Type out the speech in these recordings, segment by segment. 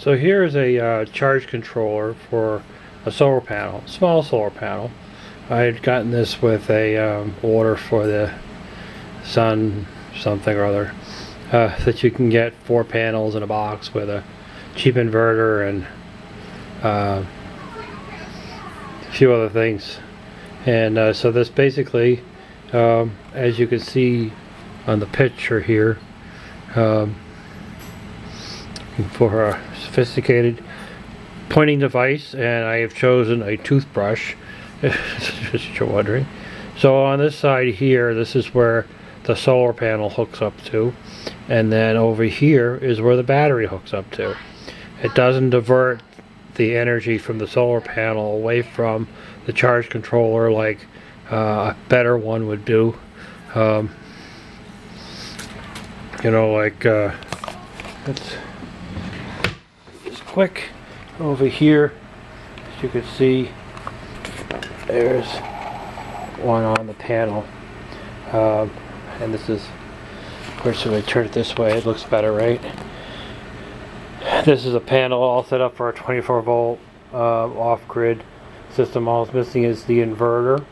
So here's a charge controller for a solar panel, small solar panel. I had gotten this with a order for the sun something or other, that you can get 4 panels in a box with a cheap inverter and a few other things. And so this basically, as you can see on the picture here, for a sophisticated pointing device, and I have chosen a toothbrush, just you're wondering. So on this side here, this is where the solar panel hooks up to, and then over here is where the battery hooks up to. It doesn't divert the energy from the solar panel away from the charge controller like a better one would do. You know, like it's just quick over here. As you can see, there's one on the panel, and this is, of course, if I turn it this way, it looks better, right? This is a panel all set up for a 24 volt off-grid system. All it's missing is the inverter,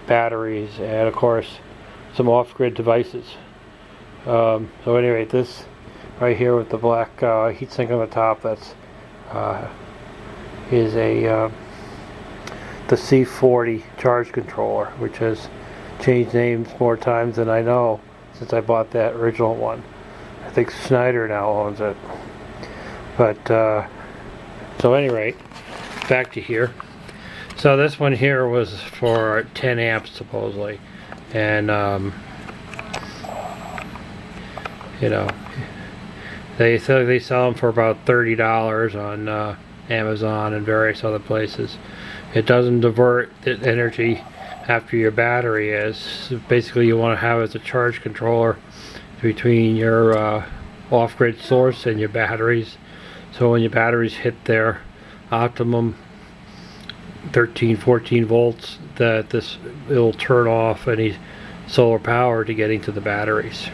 batteries, and of course some off-grid devices. So anyway, this right here with the black heatsink on the top, that's is a the C40 charge controller, which has changed names more times than I know since I bought that original one. I think Schneider now owns it. But so at any rate, back to here. So this one here was for 10 amps supposedly, and you know, they sell them for about $30 on Amazon and various other places. It doesn't divert the energy after your battery is. Basically, you want to have it as a charge controller between your off-grid source and your batteries. So when your batteries hit their optimum 13-14 volts, that it'll turn off any solar power to getting to the batteries.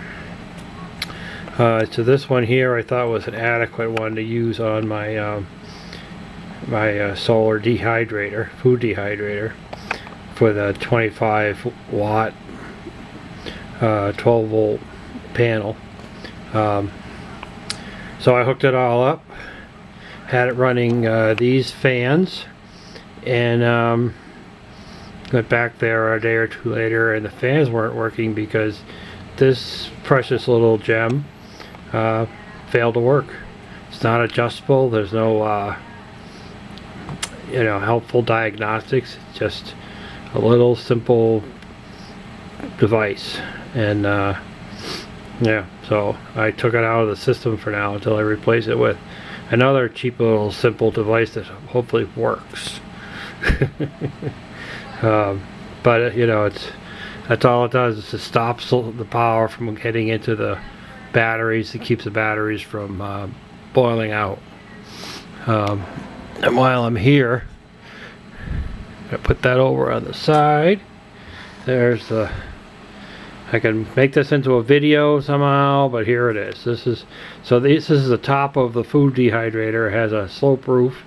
So this one here I thought was an adequate one to use on my my solar dehydrator, food dehydrator, for the 25 watt 12 volt panel. So I hooked it all up, had it running these fans, and got back there a day or two later, and the fans weren't working because this precious little gem failed to work. It's not adjustable. There's no you know, helpful diagnostics. It's just a little simple device, and yeah, so I took it out of the system for now until I replace it with another cheap little simple device that hopefully works. But you know, that's all it does, is it stops the power from getting into the batteries. It keeps the batteries from boiling out. And while I'm here, I put that over on the side. There's the, I can make this into a video somehow, but here it is. This is the top of the food dehydrator. It has a slope roof.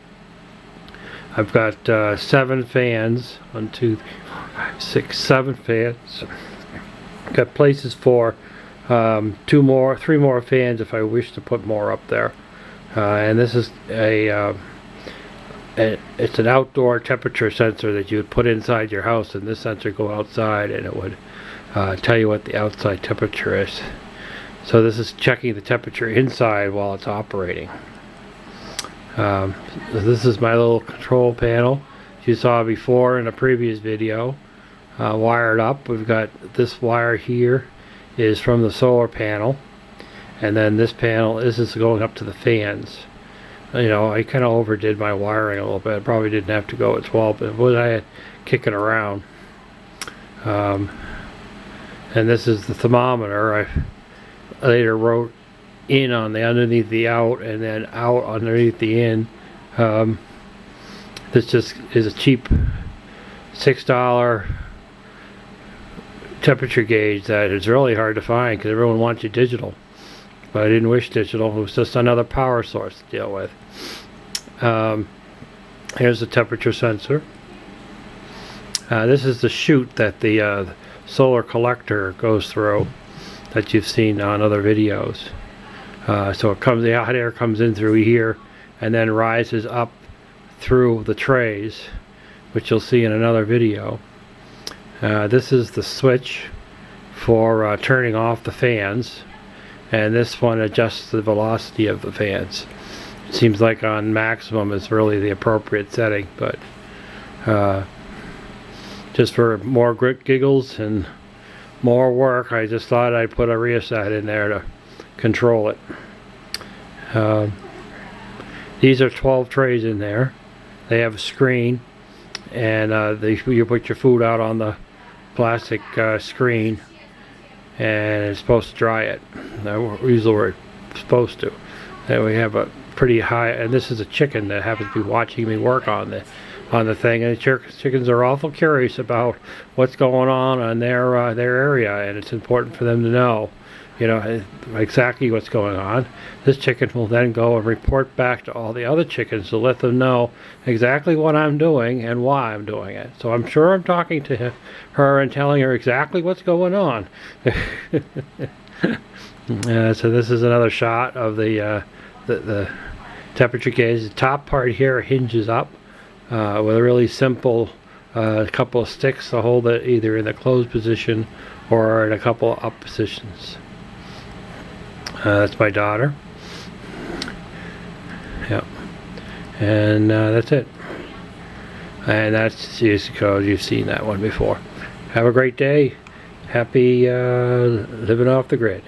I've got 7 fans. 1, 2, 3, 4, 5, 6, 7 fans. Got places for 3 more fans if I wish to put more up there. And this is it's an outdoor temperature sensor that you would put inside your house, and this sensor go outside and it would tell you what the outside temperature is. So this is checking the temperature inside while it's operating. This is my little control panel you saw before in a previous video, wired up. We've got this wire here is from the solar panel, and then this is going up to the fans. You know, I kind of overdid my wiring a little bit. I probably didn't have to go at 12, but what I had kicking around. And this is the thermometer. I later wrote in on the underneath the out, and then out underneath the in. This just is a cheap $6 temperature gauge that is really hard to find because everyone wants you digital. but I didn't wish digital. It was just another power source to deal with. Here's the temperature sensor. This is the chute that the solar collector goes through that you've seen on other videos. So it comes, the hot air comes in through here and then rises up through the trays, which you'll see in another video. This is the switch for turning off the fans, and this one adjusts the velocity of the fans. It seems like on maximum is really the appropriate setting, but just for more giggles and more work, I just thought I'd put a rheostat in there to control it. These are 12 trays in there. They have a screen, and you put your food out on the plastic screen, and it's supposed to dry it. Usually we're supposed to. And we have a pretty high, and this is a chicken that happens to be watching me work on the thing, and the chickens are awful curious about what's going on their area, and it's important for them to know, you know, exactly what's going on. This chicken will then go and report back to all the other chickens to let them know exactly what I'm doing and why I'm doing it. So I'm sure I'm talking to her and telling her exactly what's going on. So this is another shot of the temperature gauge. The top part here hinges up with a really simple couple of sticks to hold it either in the closed position or in a couple of up positions. That's my daughter. Yep. And that's it. And that's the code. You've seen that one before. Have a great day. Happy living off the grid.